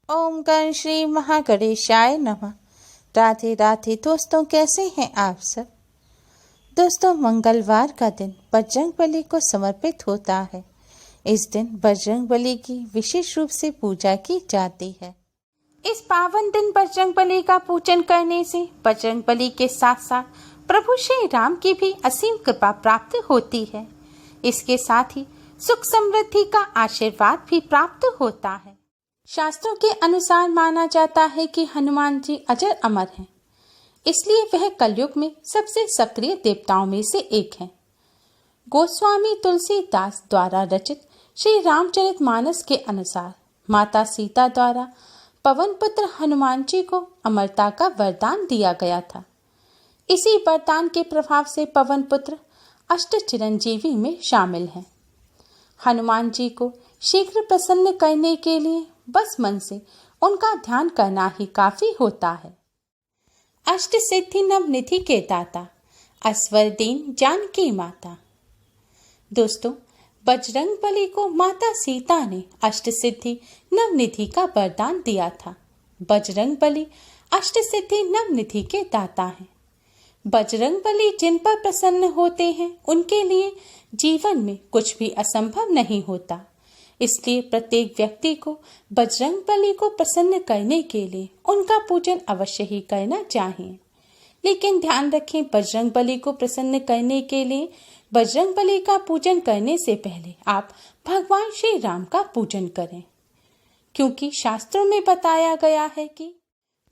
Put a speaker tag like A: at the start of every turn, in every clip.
A: ओम गण श्री महागणेशाय नमः। राधे राधे दोस्तों, कैसे हैं आप सब। दोस्तों, मंगलवार का दिन बजरंगबली को समर्पित होता है। इस दिन बजरंगबली की विशेष रूप से पूजा की जाती है। इस पावन दिन बजरंगबली का पूजन करने से बजरंगबली के साथ साथ प्रभु श्री राम की भी असीम कृपा प्राप्त होती है। इसके साथ ही सुख समृद्धि का आशीर्वाद भी प्राप्त होता है। शास्त्रों के अनुसार माना जाता है कि हनुमान जी अजर अमर हैं, इसलिए वह कलयुग में सबसे सक्रिय देवताओं में से एक हैं। गोस्वामी तुलसीदास द्वारा रचित श्री रामचरितमानस के अनुसार माता सीता द्वारा पवन पुत्र हनुमान जी को अमरता का वरदान दिया गया था। इसी वरदान के प्रभाव से पवन पुत्र अष्ट चिरंजीवी में शामिल हैं। हनुमान जी को शीघ्र प्रसन्न करने के लिए बस मन से उनका ध्यान करना ही काफी होता है। अष्ट सिद्धि नवनिधि के दाता, असवर दीन जानकी माता। दोस्तों, बजरंगबली को माता सीता ने अष्ट सिद्धि नवनिधि का वरदान दिया था। बजरंगबली अष्ट सिद्धि नवनिधि के दाता हैं। बजरंगबली जिन पर प्रसन्न होते हैं उनके लिए जीवन में कुछ भी असंभव नहीं होता। इसलिए प्रत्येक व्यक्ति को बजरंगबली को प्रसन्न करने के लिए उनका पूजन अवश्य ही करना चाहिए। लेकिन ध्यान रखें, बजरंगबली को प्रसन्न करने के लिए बजरंगबली का पूजन करने से पहले आप भगवान श्री राम का पूजन करें, क्योंकि शास्त्रों में बताया गया है कि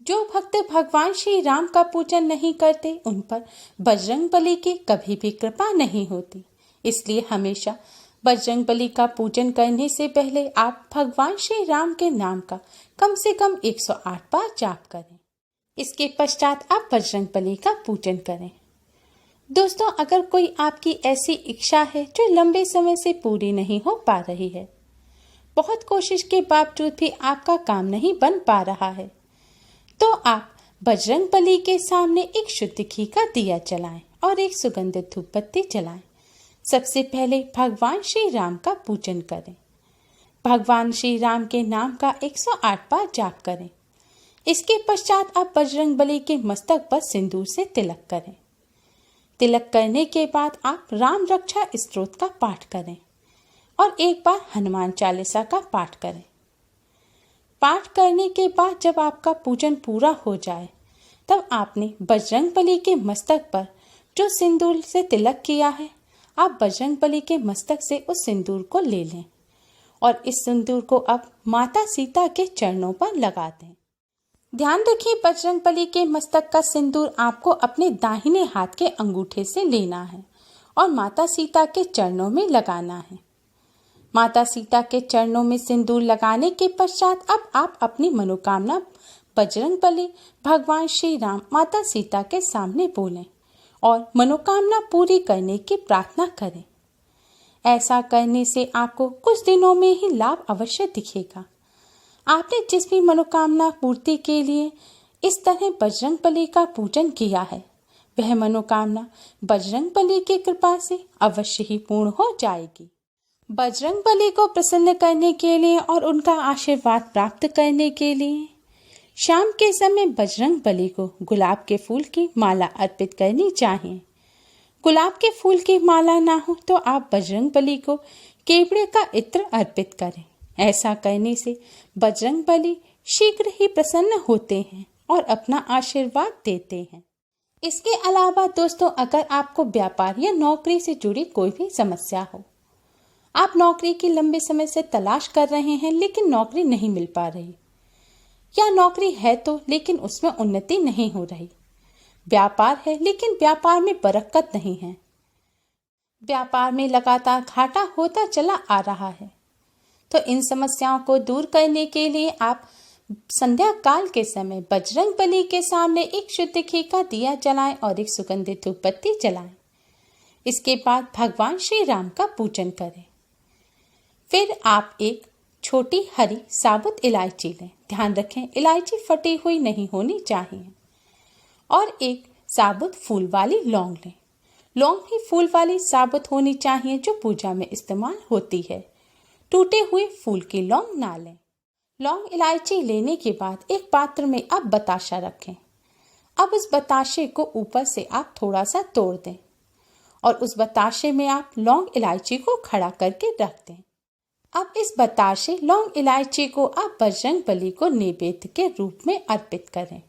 A: जो भक्त भगवान श्री राम का पूजन नहीं करते उन पर बजरंगबली की कभी भी कृपा नहीं होती। इसलिए हमेशा बजरंगबली का पूजन करने से पहले आप भगवान श्री राम के नाम का कम से कम 108 बार जाप करें। इसके पश्चात आप बजरंगबली का पूजन करें। दोस्तों, अगर कोई आपकी ऐसी इच्छा है जो लंबे समय से पूरी नहीं हो पा रही है, बहुत कोशिश के बावजूद भी आपका काम नहीं बन पा रहा है, तो आप बजरंगबली के सामने एक शुद्ध घी का दिया जलाएं और एक सुगंधित धूप बत्ती जलाएं। सबसे पहले भगवान श्री राम का पूजन करें। भगवान श्री राम के नाम का 108 बार जाप करें। इसके पश्चात आप बजरंगबली के मस्तक पर सिंदूर से तिलक करें। तिलक करने के बाद आप राम रक्षा स्तोत्र का पाठ करें और एक बार हनुमान चालीसा का पाठ करें। पाठ करने के बाद जब आपका पूजन पूरा हो जाए, तब आपने बजरंगबली के मस्तक पर जो सिंदूर से तिलक किया है, आप बजरंगबली के मस्तक से उस सिंदूर को ले लें और इस सिंदूर को अब माता सीता के चरणों पर लगा दें। ध्यान रखिए, बजरंगबली के मस्तक का सिंदूर आपको अपने दाहिने हाथ के अंगूठे से लेना है और माता सीता के चरणों में लगाना है। माता सीता के चरणों में सिंदूर लगाने के पश्चात अब आप अपनी मनोकामना बजरंगबली, भगवान श्री राम, माता सीता के सामने बोलें और मनोकामना पूरी करने की प्रार्थना करें। ऐसा करने से आपको कुछ दिनों में ही लाभ अवश्य दिखेगा। आपने जिस भी मनोकामना पूर्ति के लिए इस तरह बजरंगबली का पूजन किया है, वह मनोकामना बजरंगबली की कृपा से अवश्य ही पूर्ण हो जाएगी। बजरंगबली को प्रसन्न करने के लिए और उनका आशीर्वाद प्राप्त करने के लिए शाम के समय बजरंगबली को गुलाब के फूल की माला अर्पित करनी चाहिए। गुलाब के फूल की माला ना हो तो आप बजरंगबली को केवड़े का इत्र अर्पित करें। ऐसा करने से बजरंगबली शीघ्र ही प्रसन्न होते हैं और अपना आशीर्वाद देते हैं। इसके अलावा दोस्तों, अगर आपको व्यापार या नौकरी से जुड़ी कोई भी समस्या हो, आप नौकरी की लंबे समय से तलाश कर रहे हैं लेकिन नौकरी नहीं मिल पा रही, या नौकरी है तो लेकिन उसमें उन्नति नहीं हो रही, व्यापार है लेकिन व्यापार में बरकत नहीं है, व्यापार में लगातार घाटा होता चला आ रहा है, तो इन समस्याओं को दूर करने के लिए आप संध्या काल के समय बजरंगबली के सामने एक शुद्ध घी का दिया जलाएं और एक सुगंधित धूप बत्ती जलाएं। इसके बाद भगवान श्री राम का पूजन करें। फिर आप एक छोटी हरी साबुत इलायची लें। ध्यान रखें, इलायची फटी हुई नहीं होनी चाहिए। और एक साबुत फूल वाली लौंग लें। लौंग भी फूल वाली साबुत होनी चाहिए जो पूजा में इस्तेमाल होती है। टूटे हुए फूल की लौंग ना लें। लौंग इलायची लेने के बाद एक पात्र में आप बताशा रखें। अब इस बताशे को ऊपर से आप थोड़ा सा तोड़ दें और उस बताशे में आप लौंग इलायची को खड़ा करके रख दें। अब इस बताशे लौंग इलायची को आप बजरंगबली को नैवेद्य के रूप में अर्पित करें,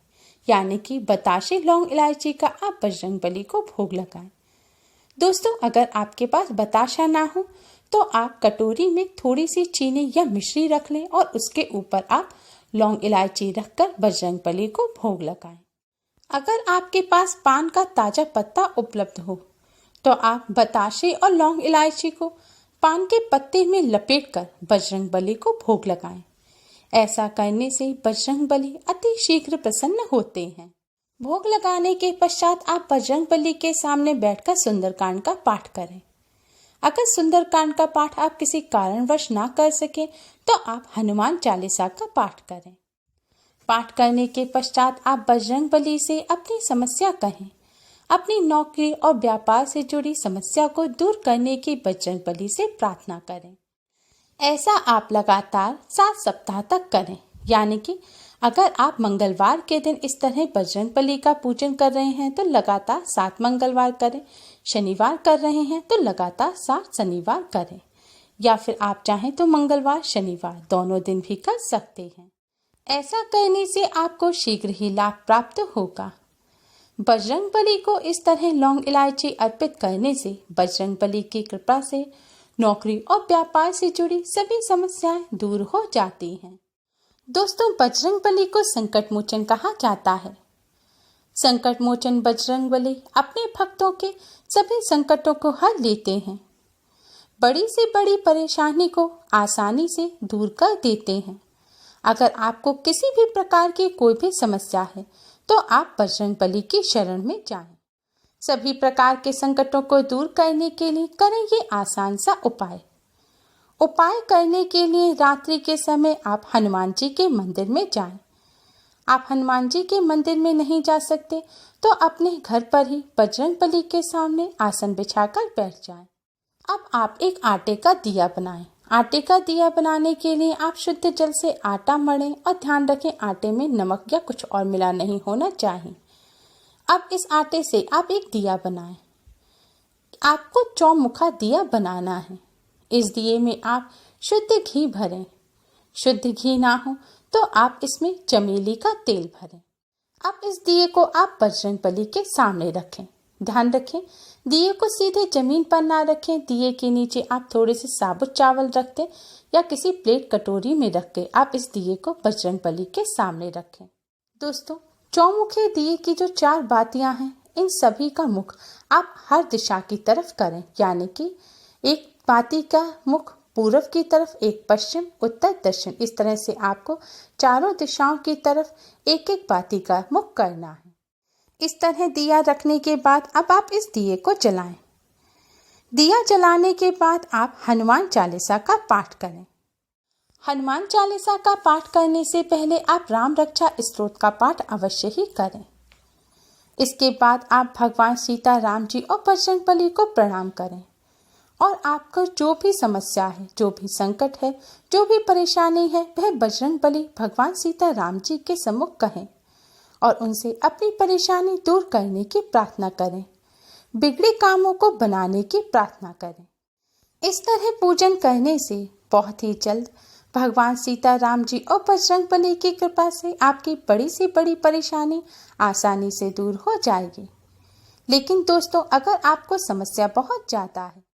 A: यानी कि बताशे लौंग इलायची का आप बजरंगबली को भोग लगाएं। दोस्तों, अगर आपके पास बताशा ना हो तो आप कटोरी में थोड़ी सी चीनी या मिश्री रख लें और उसके ऊपर आप लौंग इलायची रखकर बजरंगबली को भोग लगाएं। अगर आपके पास पान का ताजा पत्ता उपलब्ध हो तो आप बताशे और लौंग इलायची को पान के पत्ते में लपेटकर बजरंगबली को भोग लगाएं। ऐसा करने से बजरंगबली अति शीघ्र प्रसन्न होते हैं। भोग लगाने के पश्चात आप बजरंगबली के सामने बैठकर सुंदरकांड का पाठ करें। अगर सुंदरकांड का पाठ आप किसी कारणवश ना कर सके तो आप हनुमान चालीसा का पाठ करें। पाठ करने के पश्चात आप बजरंगबली से अपनी समस्या कहें। अपनी नौकरी और व्यापार से जुड़ी समस्या को दूर करने की बजरंगबली से प्रार्थना करें। ऐसा आप लगातार 7 सप्ताह तक करें, यानी कि अगर आप मंगलवार के दिन इस तरह बजरंगबली का पूजन कर रहे हैं तो लगातार 7 मंगलवार करें। शनिवार कर रहे हैं तो लगातार 7 शनिवार करें, या फिर आप चाहें तो मंगलवार शनिवार दोनों दिन भी कर सकते हैं। ऐसा करने से आपको शीघ्र ही लाभ प्राप्त होगा। बजरंगबली को इस तरह लौंग इलायची अर्पित करने से बजरंगबली की कृपा से नौकरी और व्यापार से जुड़ी सभी समस्याएं दूर हो जाती हैं। दोस्तों, बजरंगबली को संकट मोचन कहा जाता है। संकट मोचन बजरंगबली अपने भक्तों के सभी संकटों को हर लेते हैं। बड़ी से बड़ी परेशानी को आसानी से दूर कर देते हैं। अगर आपको किसी भी प्रकार की कोई भी समस्या है तो आप बजरंगबली की शरण में जाएं। सभी प्रकार के संकटों को दूर करने के लिए करें ये आसान सा उपाय। उपाय करने के लिए रात्रि के समय आप हनुमान जी के मंदिर में जाएं। आप हनुमान जी के मंदिर में नहीं जा सकते तो अपने घर पर ही बजरंगबली के सामने आसन बिछाकर बैठ जाएं। अब आप एक आटे का दिया बनाएं। आटे का दिया बनाने के लिए आप शुद्ध जल से आटा मढ़ें और ध्यान रखें आटे में नमक या कुछ और मिला नहीं होना चाहिए। अब इस आटे से आप एक दिया बनाएं। आपको चौमुखा दिया बनाना है। इस दिए में आप शुद्ध घी भरें। शुद्ध घी ना हो तो आप इसमें चमेली का तेल भरें। अब इस दिए को आप बजरंगबली के सामने रखें। ध्यान रखें, दिए को सीधे जमीन पर ना रखें। दिए के नीचे आप थोड़े से साबुत चावल रख दें या किसी प्लेट कटोरी में रख के आप इस दिए को बजरंगबली के सामने रखें। दोस्तों, चौमुखे दिए की जो 4 बातियां हैं, इन सभी का मुख आप हर दिशा की तरफ करें, यानी कि एक बाती का मुख पूर्व की तरफ, एक पश्चिम, उत्तर, दक्षिण। इस तरह से आपको चारों दिशाओं की तरफ एक एक बाती का मुख करना है। इस तरह दिया रखने के बाद अब आप इस दिए को जलाएं। दिया जलाने के बाद आप हनुमान चालीसा का पाठ करें। हनुमान चालीसा का पाठ करने से पहले आप राम रक्षा स्तोत्र का पाठ अवश्य ही करें। इसके बाद आप भगवान सीता राम जी और बजरंगबली को प्रणाम करें और आपको जो भी समस्या है, जो भी संकट है, जो भी परेशानी है, वह बजरंगबली भगवान सीता राम जी के सम्मुख कहें और उनसे अपनी परेशानी दूर करने की प्रार्थना करें। बिगड़े कामों को बनाने की प्रार्थना करें। इस तरह पूजन करने से बहुत ही जल्द भगवान सीता राम जी और बजरंगबली की कृपा से आपकी बड़ी से बड़ी परेशानी आसानी से दूर हो जाएगी। लेकिन दोस्तों, अगर आपको समस्या बहुत ज़्यादा है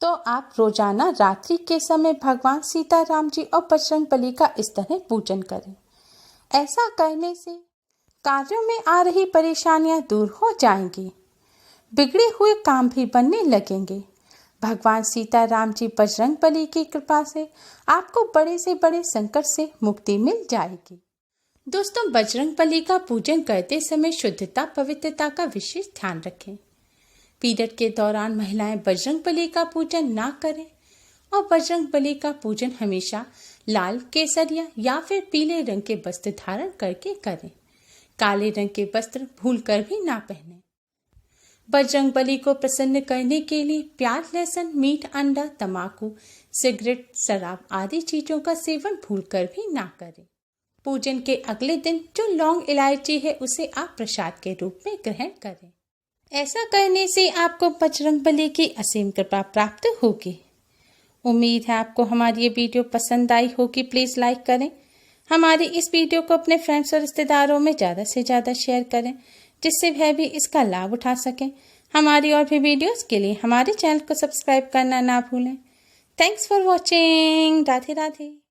A: तो आप रोजाना रात्रि के समय भगवान सीता राम जी और बजरंगबली का इस तरह पूजन करें। ऐसा करने से कार्यों में आ रही परेशानियां दूर हो जाएंगी। बिगड़े हुए काम भी बनने लगेंगे। भगवान सीता राम जी बजरंगबली की कृपा से आपको बड़े से बड़े संकट से मुक्ति मिल जाएगी। दोस्तों, बजरंगबली का पूजन करते समय शुद्धता पवित्रता का विशेष ध्यान रखें। पीरियड के दौरान महिलाएं बजरंगबली का पूजन ना करें और बजरंगबली का पूजन हमेशा लाल, केसरिया या फिर पीले रंग के वस्त्र धारण करके करें। काले रंग के वस्त्र भूलकर भी ना पहने। बजरंगबली को प्रसन्न करने के लिए प्याज, लहसुन, मीट, अंडा, तम्बाकू, सिगरेट, शराब आदि चीजों का सेवन भूलकर भी ना करें। पूजन के अगले दिन जो लौंग इलायची है उसे आप प्रसाद के रूप में ग्रहण करें। ऐसा करने से आपको बजरंगबली की असीम कृपा प्राप्त होगी। उम्मीद है आपको हमारी ये वीडियो पसंद आई होगी। प्लीज़ लाइक करें। हमारी इस वीडियो को अपने फ्रेंड्स और रिश्तेदारों में ज़्यादा से ज़्यादा शेयर करें, जिससे वह भी इसका लाभ उठा सकें। हमारी और भी वीडियोस के लिए हमारे चैनल को सब्सक्राइब करना ना भूलें। Thanks for watching. Radhe Radhe.